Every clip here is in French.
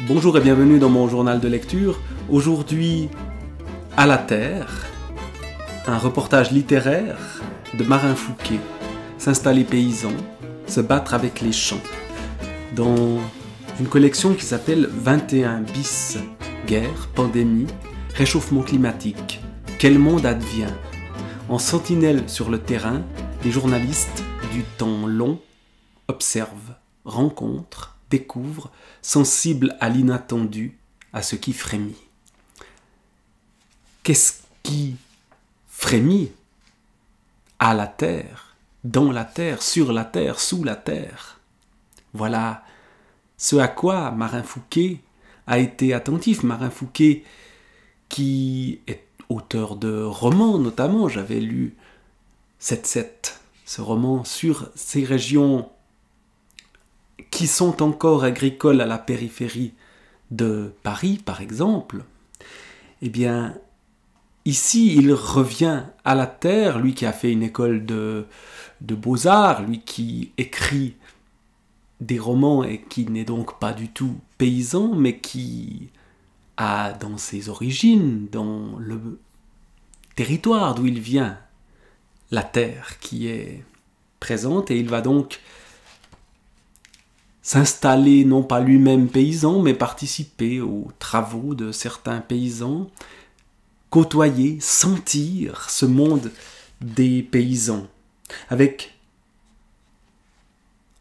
Bonjour et bienvenue dans mon journal de lecture. Aujourd'hui, à la Terre, un reportage littéraire de Marin Fouquet. S'installer paysan, se battre avec les champs. Dans une collection qui s'appelle 21 bis. Guerre, pandémie, réchauffement climatique. Quel monde advient? En sentinelle sur le terrain, les journalistes du temps long observent, rencontrent, découvrent, sensibles à l'inattendu, à ce qui frémit. Qu'est-ce qui frémit à la terre, dans la terre, sur la terre, sous la terre? Voilà ce à quoi Marin Fouquet a été attentif. Marin Fouquet, qui est auteur de romans notamment, j'avais lu 7-7, ce roman sur ces régions qui sont encore agricoles à la périphérie de Paris, par exemple. Eh bien, ici, il revient à la terre, lui qui a fait une école de beaux-arts, lui qui écrit des romans et qui n'est donc pas du tout paysan, mais qui a dans ses origines, dans le territoire d'où il vient, la terre qui est présente, et il va donc s'installer, non pas lui-même paysan, mais participer aux travaux de certains paysans, côtoyer, sentir ce monde des paysans. Avec,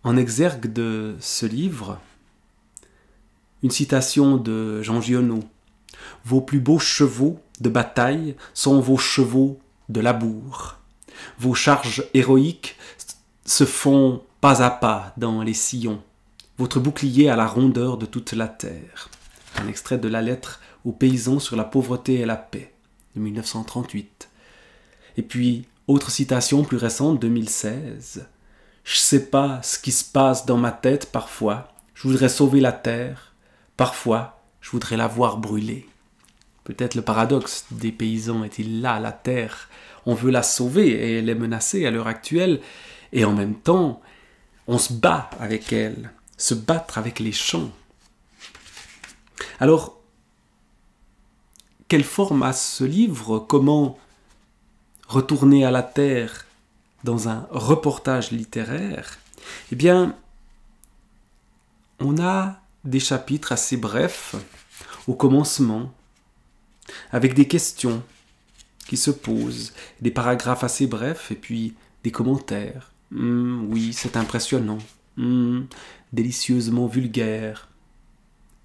en exergue de ce livre, une citation de Jean Giono. « Vos plus beaux chevaux de bataille sont vos chevaux de labour. Vos charges héroïques se font pas à pas dans les sillons. Votre bouclier a la rondeur de toute la terre. » Un extrait de la lettre aux paysans sur la pauvreté et la paix, de 1938. Et puis, autre citation plus récente, 2016. « Je sais pas ce qui se passe dans ma tête parfois. Je voudrais sauver la terre. Parfois, je voudrais la voir brûler. » Peut-être le paradoxe des paysans est-il là, la terre. On veut la sauver et elle est menacée à l'heure actuelle. Et en même temps, on se bat avec elle. Se battre avec les champs. Alors, quelle forme a ce livre? Comment retourner à la terre dans un reportage littéraire? Eh bien, on a des chapitres assez brefs au commencement, avec des questions qui se posent, des paragraphes assez brefs et puis des commentaires. Oui, c'est impressionnant. Délicieusement vulgaire.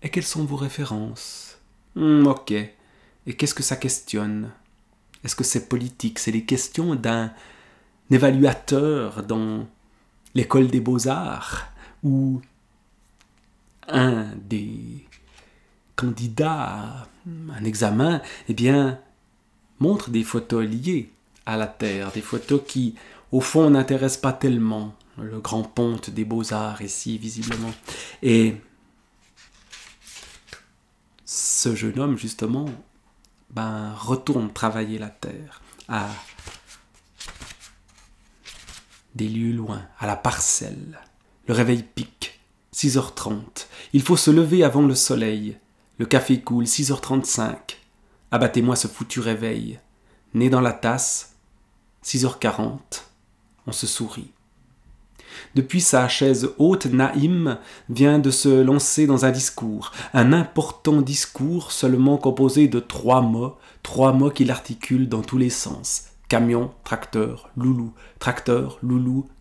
Et quelles sont vos références? Ok. Et qu'est-ce que ça questionne? Est-ce que c'est politique? C'est les questions d'un évaluateur dans l'école des beaux-arts ou un des candidats à un examen, eh bien, montre des photos liées à la terre, des photos qui, au fond, n'intéressent pas tellement. Le grand ponte des beaux-arts ici, visiblement. Et ce jeune homme, justement, retourne travailler la terre à des lieux loin, à la parcelle. Le réveil pique, 6h30. Il faut se lever avant le soleil. Le café coule, 6h35. Abattez-moi ce foutu réveil. Né dans la tasse, 6h40. On se sourit. Depuis sa chaise haute, Naïm vient de se lancer dans un discours, un important discours seulement composé de 3 mots qu'il articule dans tous les sens. Camion, tracteur, loulou,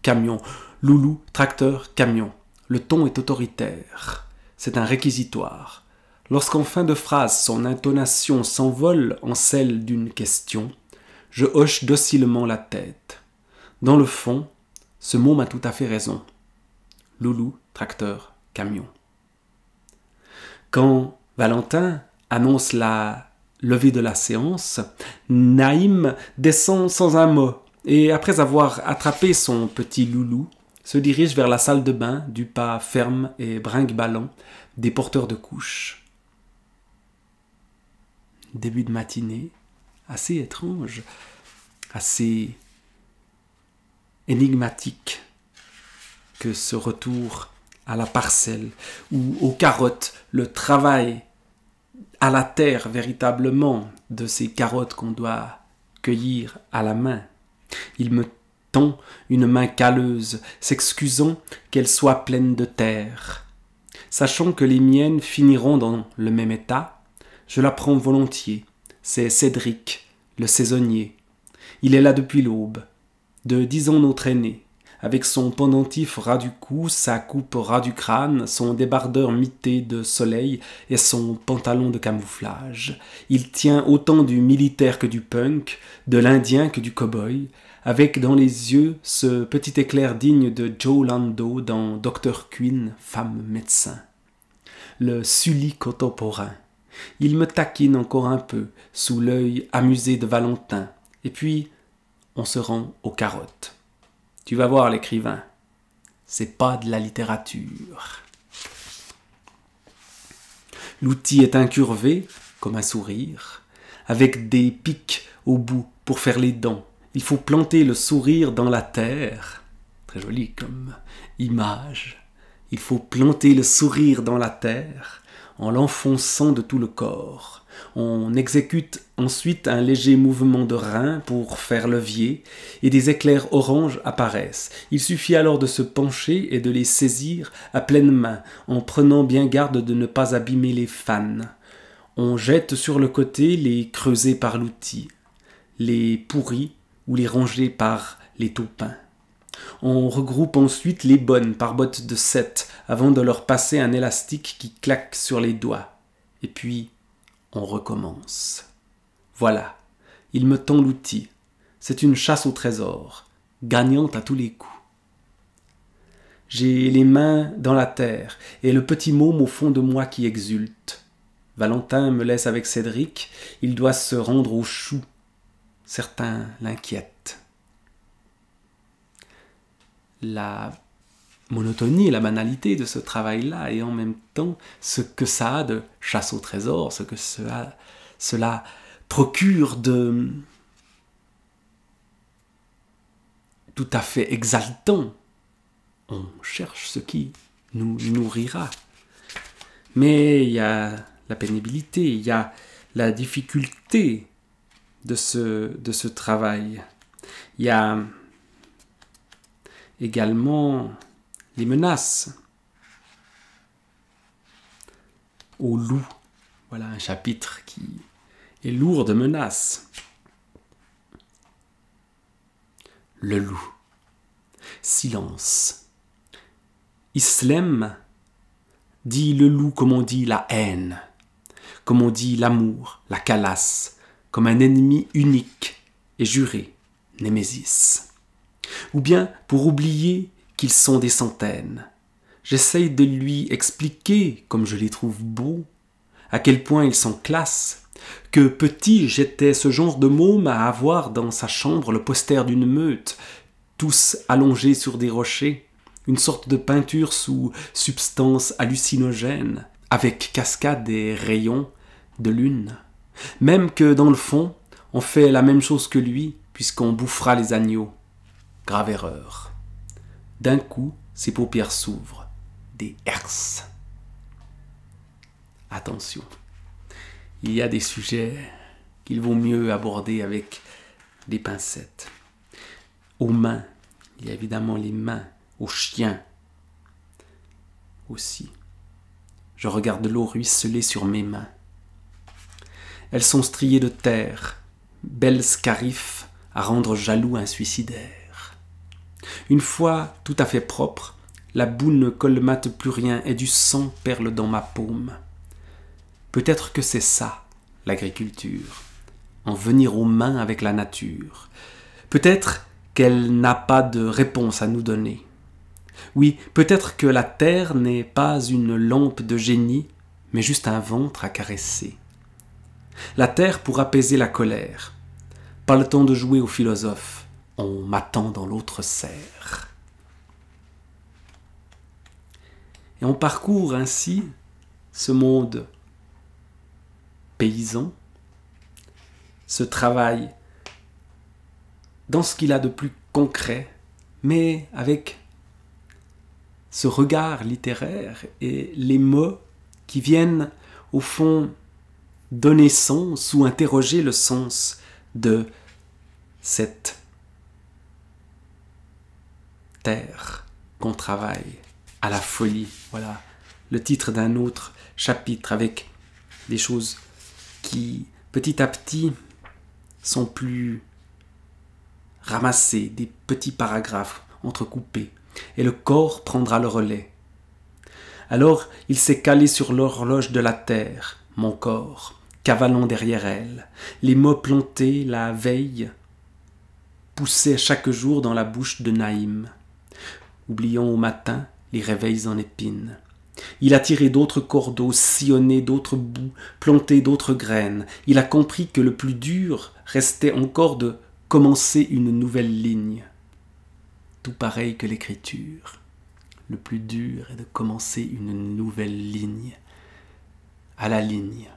camion, loulou, tracteur, camion. Le ton est autoritaire, c'est un réquisitoire. Lorsqu'en fin de phrase son intonation s'envole en celle d'une question, je hoche docilement la tête. Dans le fond, ce mot m'a tout à fait raison. Loulou, tracteur, camion. Quand Valentin annonce la levée de la séance, Naïm descend sans un mot et après avoir attrapé son petit loulou, se dirige vers la salle de bain du pas ferme et brinque-ballant des porteurs de couches. Début de matinée, assez étrange, assez énigmatique que ce retour à la parcelle, ou aux carottes, le travail à la terre véritablement de ces carottes qu'on doit cueillir à la main. Il me tend une main calleuse, s'excusant qu'elle soit pleine de terre. Sachant que les miennes finiront dans le même état, je la prends volontiers. C'est Cédric, le saisonnier. Il est là depuis l'aube, de 10 ans notre aîné, avec son pendentif ras du cou, sa coupe ras du crâne, son débardeur mité de soleil et son pantalon de camouflage. Il tient autant du militaire que du punk, de l'indien que du cow-boy, avec dans les yeux ce petit éclair digne de Joe Lando dans Dr. Quinn, femme médecin. Le Sully contemporain. Il me taquine encore un peu, sous l'œil amusé de Valentin, et puis on se rend aux carottes. Tu vas voir l'écrivain, c'est pas de la littérature. L'outil est incurvé, comme un sourire, avec des pics au bout pour faire les dents. Il faut planter le sourire dans la terre. Très joli comme image. Il faut planter le sourire dans la terre en l'enfonçant de tout le corps. On exécute ensuite un léger mouvement de rein pour faire levier et des éclairs orange apparaissent. Il suffit alors de se pencher et de les saisir à pleine main en prenant bien garde de ne pas abîmer les fans. On jette sur le côté les creusés par l'outil, les pourris ou les rangés par les taupins. On regroupe ensuite les bonnes par bottes de 7 avant de leur passer un élastique qui claque sur les doigts. Et puis, on recommence. Voilà, il me tend l'outil. C'est une chasse au trésor, gagnante à tous les coups. J'ai les mains dans la terre et le petit môme au fond de moi qui exulte. Valentin me laisse avec Cédric, il doit se rendre au chou. Certains l'inquiètent. La monotonie et la banalité de ce travail-là et en même temps ce que ça a de chasse au trésor, ce que cela procure de tout à fait exaltant. On cherche ce qui nous nourrira. Mais il y a la pénibilité, il y a la difficulté de ce travail. Il y a également les menaces. Au loup, voilà un chapitre qui est lourd de menaces. Le loup. Silence. Islem dit le loup comme on dit la haine, comme on dit l'amour, la calasse, comme un ennemi unique et juré, Némésis. Ou bien pour oublier qu'ils sont des centaines. J'essaye de lui expliquer, comme je les trouve beaux, à quel point ils sont classe, que petit j'étais ce genre de môme à avoir dans sa chambre le poster d'une meute, tous allongés sur des rochers, une sorte de peinture sous substance hallucinogène, avec cascade et rayons de lune. Même que dans le fond, on fait la même chose que lui, puisqu'on bouffera les agneaux. Grave erreur. D'un coup, ses paupières s'ouvrent. Des herses. Attention. Il y a des sujets qu'il vaut mieux aborder avec des pincettes. Aux mains. Il y a évidemment les mains. Aux chiens. Aussi. Je regarde l'eau ruisseler sur mes mains. Elles sont striées de terre. Belles scarifs à rendre jaloux un suicidaire. Une fois tout à fait propre, la boue ne colmate plus rien et du sang perle dans ma paume. Peut-être que c'est ça, l'agriculture, en venir aux mains avec la nature. Peut-être qu'elle n'a pas de réponse à nous donner. Oui, peut-être que la terre n'est pas une lampe de génie, mais juste un ventre à caresser. La terre pour apaiser la colère. Pas le temps de jouer au philosophe. On m'attend dans l'autre serre. Et on parcourt ainsi ce monde paysan, ce travail dans ce qu'il a de plus concret, mais avec ce regard littéraire et les mots qui viennent au fond donner sens ou interroger le sens de cette terre qu'on travaille à la folie. Voilà le titre d'un autre chapitre avec des choses qui petit à petit sont plus ramassées, des petits paragraphes entrecoupés, et le corps prendra le relais. Alors il s'est calé sur l'horloge de la terre, mon corps, cavalant derrière elle, les mots plantés la veille poussaient chaque jour dans la bouche de Naïm, oubliant au matin les réveils en épines. Il a tiré d'autres cordeaux, sillonné d'autres bouts, planté d'autres graines. Il a compris que le plus dur restait encore de commencer une nouvelle ligne. Tout pareil que l'écriture. Le plus dur est de commencer une nouvelle ligne. À la ligne.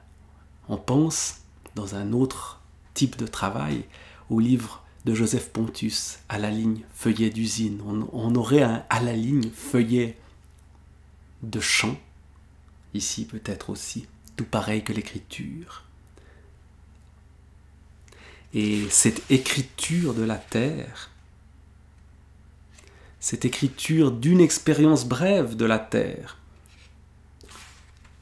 On pense, dans un autre type de travail, au livre de Joseph Pontus, à la ligne feuillet d'usine. On aurait un à la ligne feuillet de chant, ici peut-être aussi, tout pareil que l'écriture. Et cette écriture de la terre, cette écriture d'une expérience brève de la terre,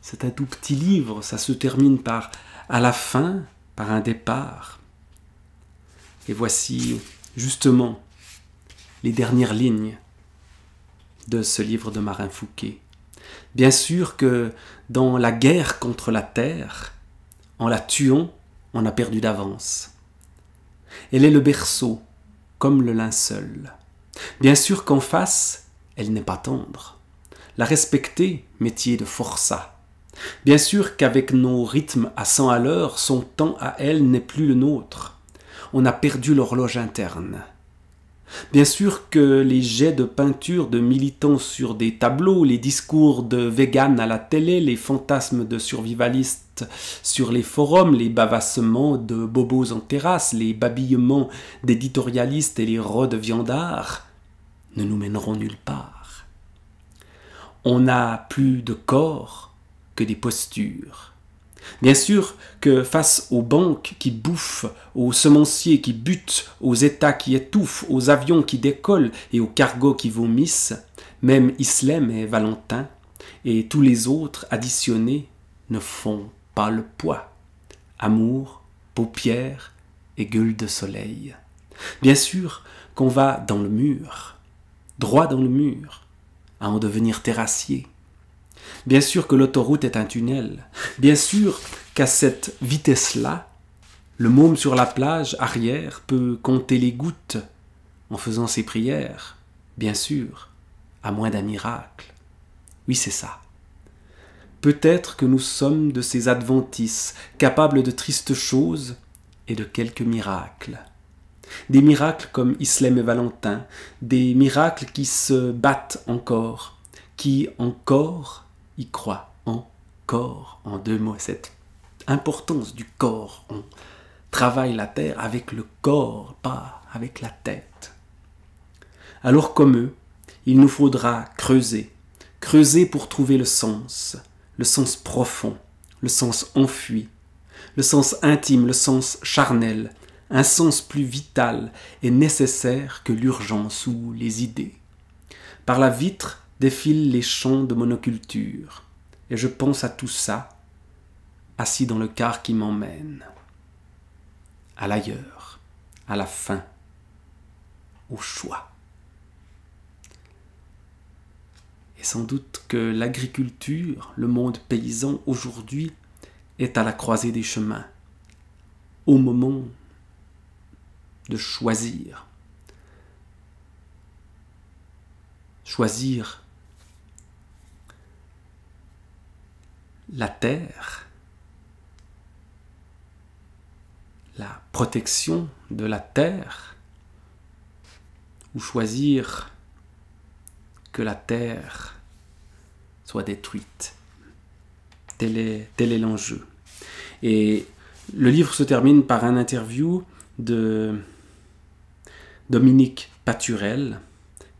c'est un tout petit livre, ça se termine par, à la fin, par un départ. Et voici justement les dernières lignes de ce livre de Marin Fouquet. Bien sûr que dans la guerre contre la terre, en la tuant, on a perdu d'avance. Elle est le berceau, comme le linceul. Bien sûr qu'en face, elle n'est pas tendre. La respecter, métier de forçat. Bien sûr qu'avec nos rythmes à 100 à l'heure, son temps à elle n'est plus le nôtre. On a perdu l'horloge interne. Bien sûr que les jets de peinture de militants sur des tableaux, les discours de véganes à la télé, les fantasmes de survivalistes sur les forums, les bavassements de bobos en terrasse, les babillements d'éditorialistes et les rôdes viandards ne nous mèneront nulle part. On n'a plus de corps que des postures. Bien sûr que face aux banques qui bouffent, aux semenciers qui butent, aux États qui étouffent, aux avions qui décollent et aux cargos qui vomissent, même Islem et Valentin et tous les autres additionnés ne font pas le poids. Amour, paupières et gueule de soleil. Bien sûr qu'on va dans le mur, droit dans le mur, à en devenir terrassier. Bien sûr que l'autoroute est un tunnel. Bien sûr qu'à cette vitesse-là, le môme sur la plage arrière peut compter les gouttes en faisant ses prières. Bien sûr, à moins d'un miracle. Oui, c'est ça. Peut-être que nous sommes de ces adventices capables de tristes choses et de quelques miracles. Des miracles comme Islem et Valentin, des miracles qui se battent encore, qui encore y croit, encore, en deux mots, cette importance du corps. On travaille la terre avec le corps, pas avec la tête. Alors comme eux, il nous faudra creuser, creuser pour trouver le sens profond, le sens enfui, le sens intime, le sens charnel, un sens plus vital et nécessaire que l'urgence ou les idées. Par la vitre défilent les champs de monoculture, et je pense à tout ça, assis dans le car qui m'emmène, à l'ailleurs, à la fin, au choix. Et sans doute que l'agriculture, le monde paysan aujourd'hui, est à la croisée des chemins, au moment de choisir. Choisir la terre, la protection de la terre, ou choisir que la terre soit détruite. Tel est l'enjeu. Et le livre se termine par un interview de Dominique Paturel,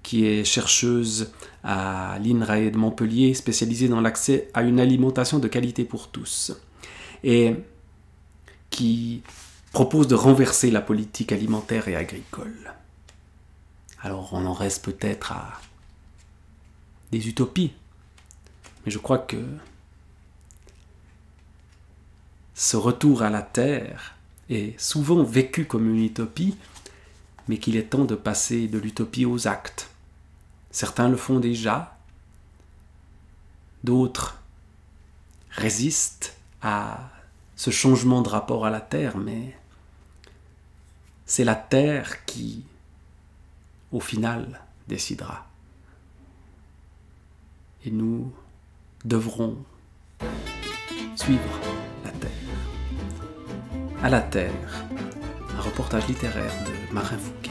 qui est chercheuse à l'INRAE de Montpellier, spécialisée dans l'accès à une alimentation de qualité pour tous, et qui propose de renverser la politique alimentaire et agricole. Alors on en reste peut-être à des utopies, mais je crois que ce retour à la terre est souvent vécu comme une utopie, mais qu'il est temps de passer de l'utopie aux actes. Certains le font déjà, d'autres résistent à ce changement de rapport à la terre, mais c'est la terre qui, au final, décidera. Et nous devrons suivre la terre. À la terre, un reportage littéraire de Marin Fouquet.